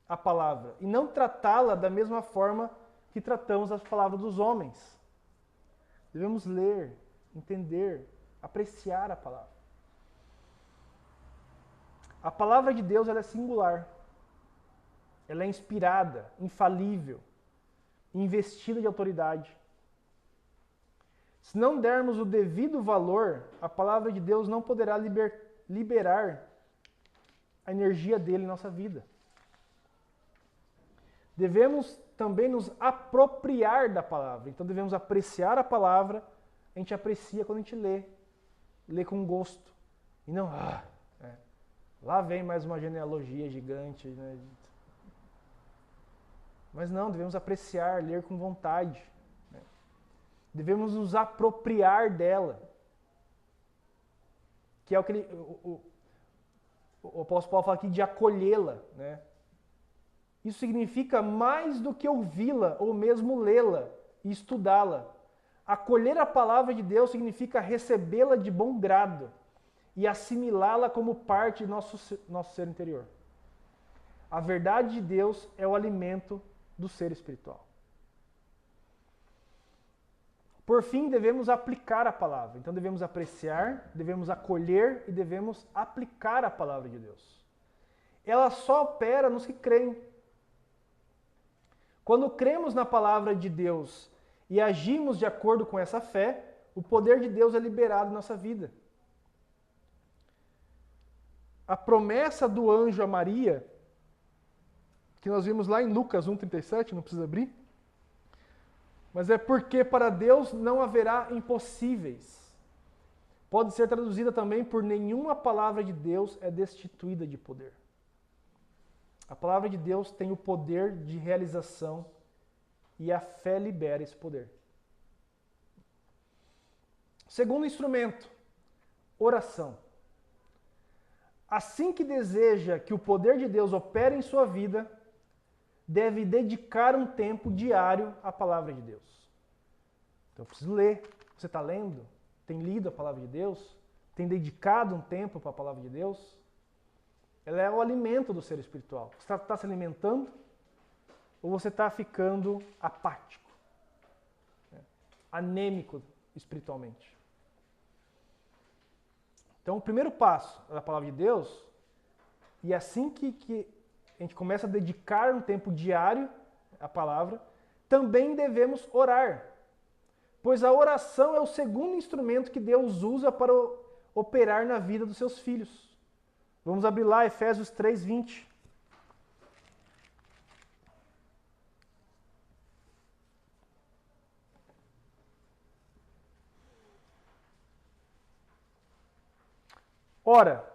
a palavra e não tratá-la da mesma forma que tratamos as palavras dos homens. Devemos ler, entender, apreciar a palavra. A palavra de Deus ela é singular. Ela é inspirada, infalível, investida de autoridade. Se não dermos o devido valor, a palavra de Deus não poderá liberar a energia dele em nossa vida. Devemos também nos apropriar da palavra. Então devemos apreciar a palavra. A gente aprecia quando a gente lê com gosto. E não, lá vem mais uma genealogia gigante, né? Mas não, devemos apreciar, ler com vontade. Né? Devemos nos apropriar dela. Que é o que o apóstolo Paulo fala aqui de acolhê-la. Né? Isso significa mais do que ouvi-la ou mesmo lê-la e estudá-la. Acolher a palavra de Deus significa recebê-la de bom grado e assimilá-la como parte de nosso ser interior. A verdade de Deus é o alimento do ser espiritual. Por fim, devemos aplicar a palavra. Então devemos apreciar, devemos acolher e devemos aplicar a palavra de Deus. Ela só opera nos que creem. Quando cremos na palavra de Deus e agimos de acordo com essa fé, o poder de Deus é liberado em nossa vida. A promessa do anjo a Maria, que nós vimos lá em Lucas 1,37, não precisa abrir, mas é porque para Deus não haverá impossíveis. Pode ser traduzida também por nenhuma palavra de Deus é destituída de poder. A palavra de Deus tem o poder de realização e a fé libera esse poder. Segundo instrumento, oração. Assim que deseja que o poder de Deus opere em sua vida, deve dedicar um tempo diário à palavra de Deus. Então eu preciso ler. Você está lendo? Tem lido a palavra de Deus? Tem dedicado um tempo para a palavra de Deus? Ela é o alimento do ser espiritual. Você está se alimentando ou você está ficando apático, anêmico espiritualmente? Então, o primeiro passo da palavra de Deus, e assim que a gente começa a dedicar um tempo diário à palavra, também devemos orar. Pois a oração é o segundo instrumento que Deus usa para operar na vida dos seus filhos. Vamos abrir lá Efésios 3:20. Ora,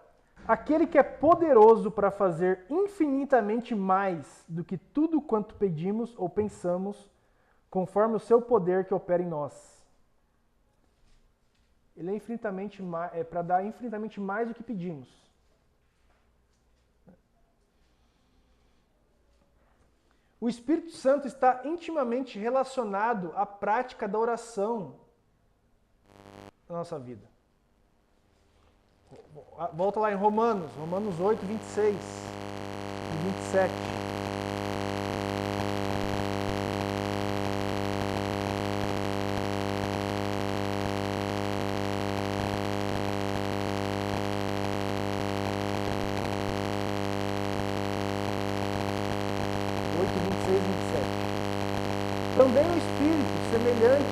Aquele que é poderoso para fazer infinitamente mais do que tudo quanto pedimos ou pensamos, conforme o seu poder que opera em nós. Ele é infinitamente para dar infinitamente mais do que pedimos. O Espírito Santo está intimamente relacionado à prática da oração na nossa vida. Volta lá em Romanos 8, 26 e 27. Também o Espírito, semelhante,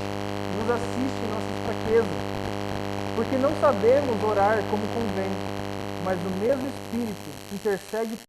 nos assiste em nossas fraquezas, porque não sabemos orar como convém, mas o mesmo Espírito intercede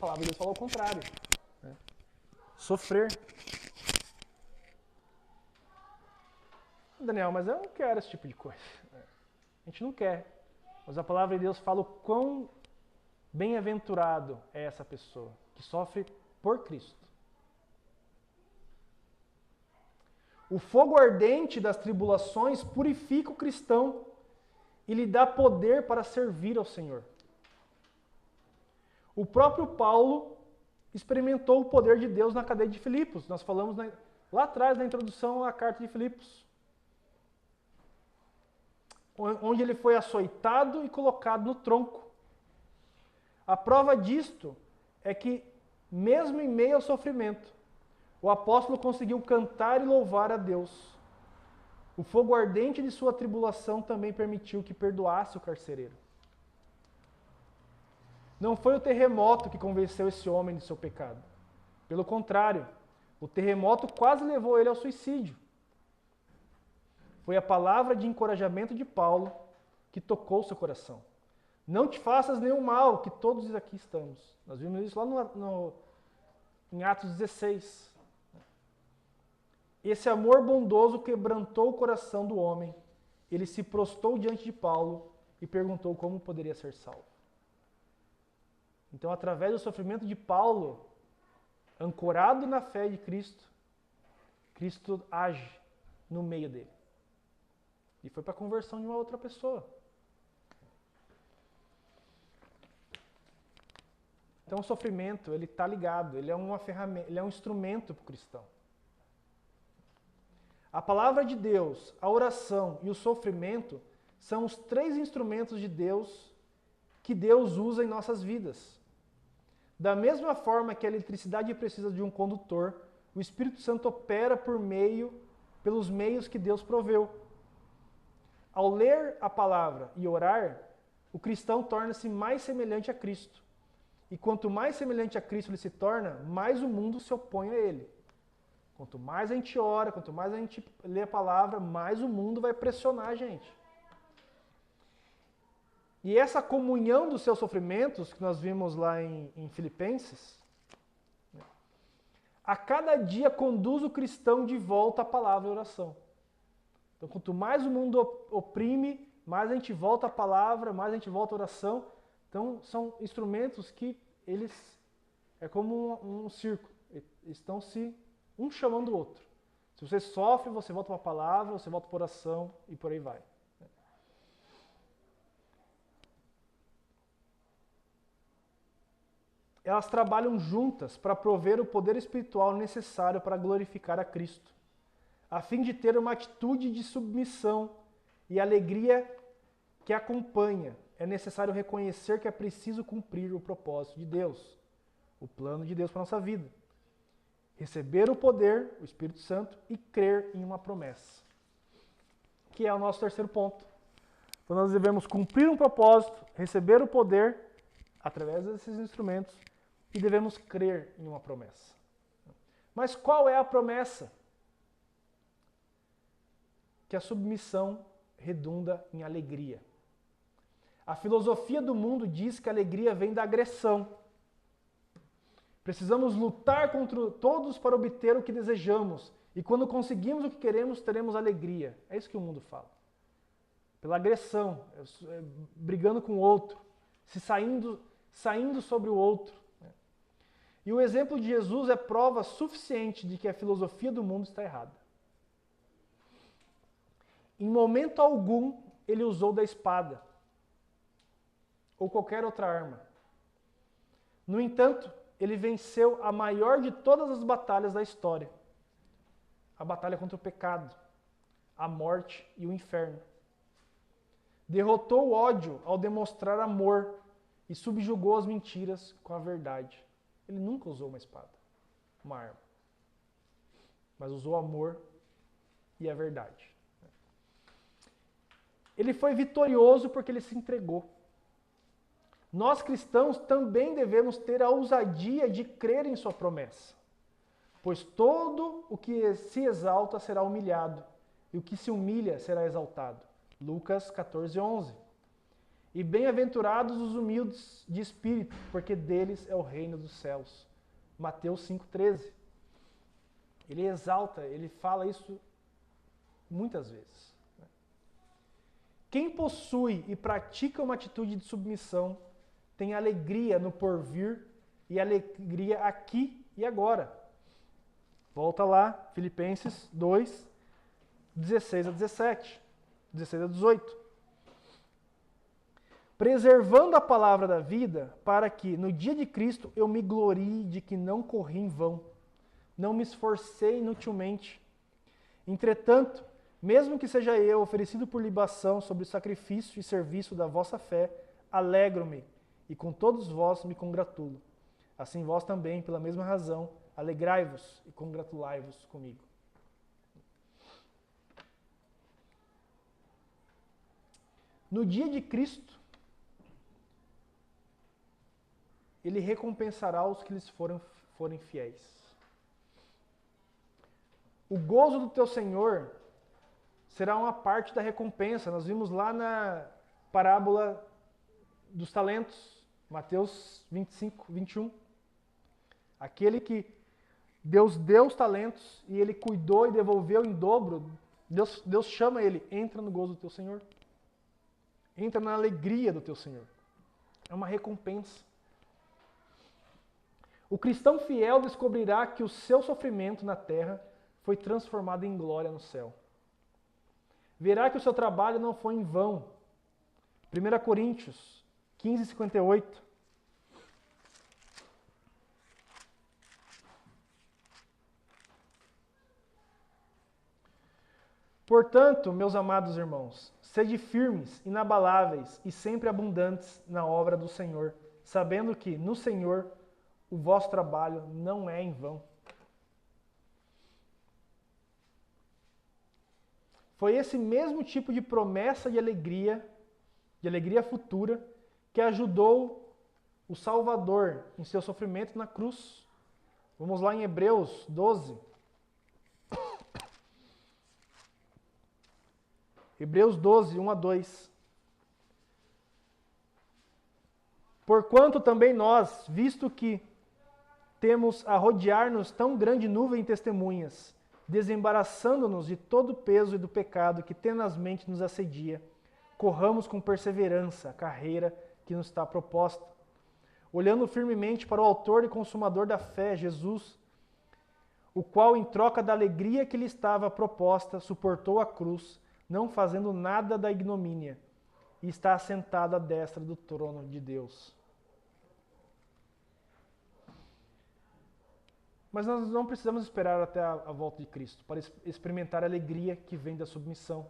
palavra de Deus fala o contrário. Né? Sofrer. Daniel, mas eu não quero esse tipo de coisa. A gente não quer. Mas a palavra de Deus fala o quão bem-aventurado é essa pessoa que sofre por Cristo. O fogo ardente das tribulações purifica o cristão e lhe dá poder para servir ao Senhor. O próprio Paulo experimentou o poder de Deus na cadeia de Filipos. Nós falamos lá atrás na introdução à carta de Filipos. Onde ele foi açoitado e colocado no tronco. A prova disto é que, mesmo em meio ao sofrimento, o apóstolo conseguiu cantar e louvar a Deus. O fogo ardente de sua tribulação também permitiu que perdoasse o carcereiro. Não foi o terremoto que convenceu esse homem de seu pecado. Pelo contrário, o terremoto quase levou ele ao suicídio. Foi a palavra de encorajamento de Paulo que tocou seu coração. Não te faças nenhum mal, que todos aqui estamos. Nós vimos isso lá em Atos 16. Esse amor bondoso quebrantou o coração do homem. Ele se prostrou diante de Paulo e perguntou como poderia ser salvo. Então, através do sofrimento de Paulo, ancorado na fé de Cristo, Cristo age no meio dele. E foi para a conversão de uma outra pessoa. Então o sofrimento, ele está ligado, ele é uma ferramenta, ele é um instrumento para o cristão. A palavra de Deus, a oração e o sofrimento são os 3 instrumentos de Deus que Deus usa em nossas vidas. Da mesma forma que a eletricidade precisa de um condutor, o Espírito Santo opera pelos meios que Deus proveu. Ao ler a palavra e orar, o cristão torna-se mais semelhante a Cristo. E quanto mais semelhante a Cristo ele se torna, mais o mundo se opõe a ele. Quanto mais a gente ora, quanto mais a gente lê a palavra, mais o mundo vai pressionar a gente. E essa comunhão dos seus sofrimentos, que nós vimos lá em Filipenses, a cada dia conduz o cristão de volta à palavra e oração. Então, quanto mais o mundo oprime, mais a gente volta à palavra, mais a gente volta à oração. Então, são instrumentos que eles, é como um círculo, estão se um chamando o outro. Se você sofre, você volta para a palavra, você volta para a oração e por aí vai. Elas trabalham juntas para prover o poder espiritual necessário para glorificar a Cristo, a fim de ter uma atitude de submissão e alegria que acompanha. É necessário reconhecer que é preciso cumprir o propósito de Deus, o plano de Deus para a nossa vida. Receber o poder, o Espírito Santo, e crer em uma promessa. Que é o nosso terceiro ponto. Então nós devemos cumprir um propósito, receber o poder através desses instrumentos e devemos crer em uma promessa. Mas qual é a promessa? Que a submissão redunda em alegria. A filosofia do mundo diz que a alegria vem da agressão. Precisamos lutar contra todos para obter o que desejamos. E quando conseguimos o que queremos, teremos alegria. É isso que o mundo fala. Pela agressão, brigando com o outro, saindo sobre o outro. E o exemplo de Jesus é prova suficiente de que a filosofia do mundo está errada. Em momento algum, ele usou da espada ou qualquer outra arma. No entanto, ele venceu a maior de todas as batalhas da história. A batalha contra o pecado, a morte e o inferno. Derrotou o ódio ao demonstrar amor e subjugou as mentiras com a verdade. Ele nunca usou uma espada, uma arma, mas usou amor e a verdade. Ele foi vitorioso porque ele se entregou. Nós cristãos também devemos ter a ousadia de crer em sua promessa. Pois todo o que se exalta será humilhado, e o que se humilha será exaltado. Lucas 14:11. E bem-aventurados os humildes de espírito, porque deles é o reino dos céus. Mateus 5,13. Ele exalta, ele fala isso muitas vezes. Quem possui e pratica uma atitude de submissão tem alegria no porvir e alegria aqui e agora. Volta lá, Filipenses 2, 16 a 17, 16 a 18. Preservando a palavra da vida, para que no dia de Cristo eu me glorie de que não corri em vão, não me esforcei inutilmente. Entretanto, mesmo que seja eu oferecido por libação sobre o sacrifício e serviço da vossa fé, alegro-me e com todos vós me congratulo. Assim vós também, pela mesma razão, alegrai-vos e congratulai-vos comigo. No dia de Cristo, Ele recompensará os que lhes forem fiéis. O gozo do teu Senhor será uma parte da recompensa. Nós vimos lá na parábola dos talentos, Mateus 25, 21. Aquele que Deus deu os talentos e ele cuidou e devolveu em dobro, Deus chama ele, entra no gozo do teu Senhor. Entra na alegria do teu Senhor. É uma recompensa. O cristão fiel descobrirá que o seu sofrimento na terra foi transformado em glória no céu. Verá que o seu trabalho não foi em vão. 1 Coríntios 15, 58. Portanto, meus amados irmãos, sede firmes, inabaláveis e sempre abundantes na obra do Senhor, sabendo que no Senhor o vosso trabalho não é em vão. Foi esse mesmo tipo de promessa de alegria futura, que ajudou o Salvador em seu sofrimento na cruz. Vamos lá em Hebreus 12. Hebreus 12, 1 a 2. Porquanto também nós, visto que temos a rodear-nos tão grande nuvem de testemunhas, desembaraçando-nos de todo o peso e do pecado que tenazmente nos assedia, corramos com perseverança a carreira que nos está proposta, olhando firmemente para o autor e consumador da fé, Jesus, o qual, em troca da alegria que lhe estava proposta, suportou a cruz, não fazendo nada da ignomínia, e está assentado à destra do trono de Deus. Mas nós não precisamos esperar até a volta de Cristo para experimentar a alegria que vem da submissão.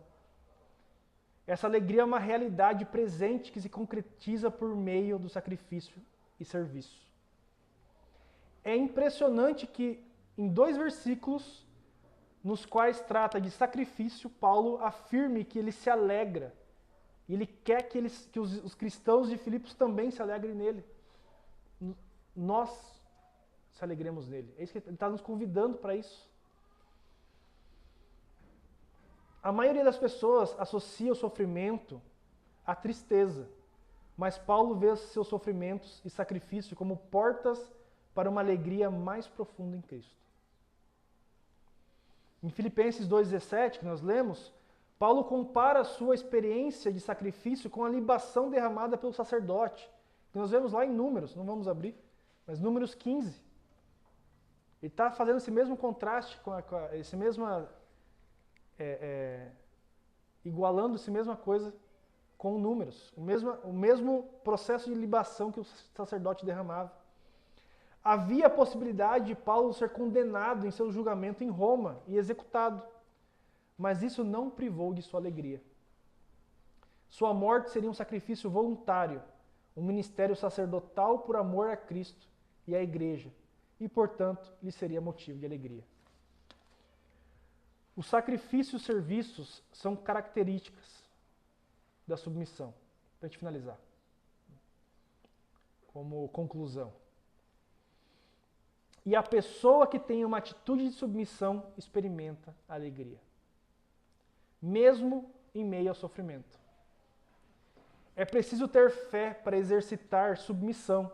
Essa alegria é uma realidade presente que se concretiza por meio do sacrifício e serviço. É impressionante que em 2 versículos, nos quais trata de sacrifício, Paulo afirme que ele se alegra. E ele quer que os cristãos de Filipos também se alegrem nele. Nós se alegremos nele. É isso que ele está nos convidando para isso. A maioria das pessoas associa o sofrimento à tristeza, mas Paulo vê seus sofrimentos e sacrifício como portas para uma alegria mais profunda em Cristo. Em Filipenses 2,17, que nós lemos, Paulo compara a sua experiência de sacrifício com a libação derramada pelo sacerdote, que nós vemos lá em Números, não vamos abrir, mas Números 15. Ele está fazendo esse mesmo contraste, esse mesmo, igualando essa mesma coisa com Números. O mesmo processo de libação que o sacerdote derramava. Havia a possibilidade de Paulo ser condenado em seu julgamento em Roma e executado, mas isso não privou de sua alegria. Sua morte seria um sacrifício voluntário, um ministério sacerdotal por amor a Cristo e à Igreja, e, portanto, lhe seria motivo de alegria. Os sacrifícios e os serviços são características da submissão. Para a gente finalizar, como conclusão. E a pessoa que tem uma atitude de submissão experimenta a alegria, mesmo em meio ao sofrimento. É preciso ter fé para exercitar submissão.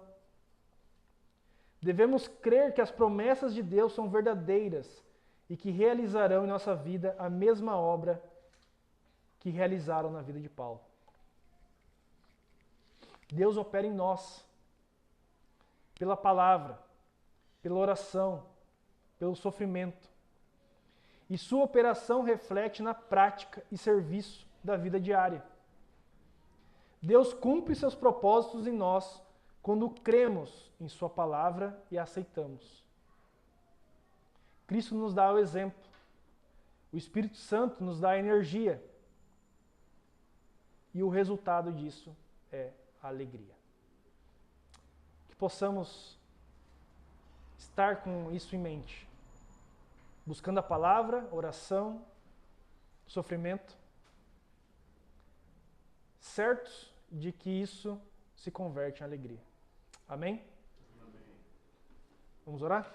Devemos crer que as promessas de Deus são verdadeiras e que realizarão em nossa vida a mesma obra que realizaram na vida de Paulo. Deus opera em nós, pela palavra, pela oração, pelo sofrimento. E sua operação reflete na prática e serviço da vida diária. Deus cumpre seus propósitos em nós quando cremos em sua palavra e a aceitamos. Cristo nos dá o exemplo. O Espírito Santo nos dá a energia. E o resultado disso é a alegria. Que possamos estar com isso em mente. Buscando a palavra, oração, sofrimento, certos de que isso se converte em alegria. Amém? Amém. Vamos orar?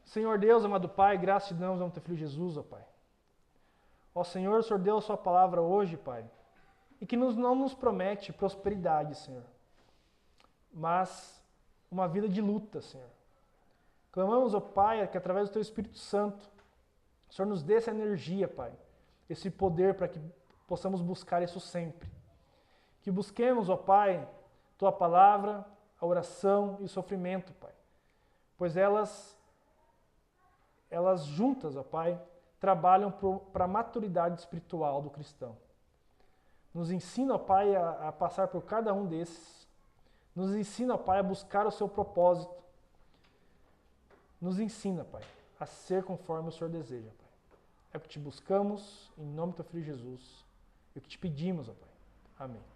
Senhor Deus, amado Pai, graças te damos ao teu Filho Jesus, ó Pai. Ó Senhor, o Senhor deu a sua palavra hoje, Pai, e que não nos promete prosperidade, Senhor, mas uma vida de luta, Senhor. Clamamos, ó Pai, que através do teu Espírito Santo, o Senhor nos dê essa energia, Pai, esse poder para que possamos buscar isso sempre. Que busquemos, ó Pai, tua palavra, a oração e o sofrimento, Pai, pois elas juntas, ó Pai, trabalham para a maturidade espiritual do cristão. Nos ensina, ó Pai, a passar por cada um desses. Nos ensina, ó Pai, a buscar o seu propósito. Nos ensina, Pai, a ser conforme o Senhor deseja, Pai. É o que te buscamos, em nome do teu Filho Jesus. E o que te pedimos, ó Pai. Amém.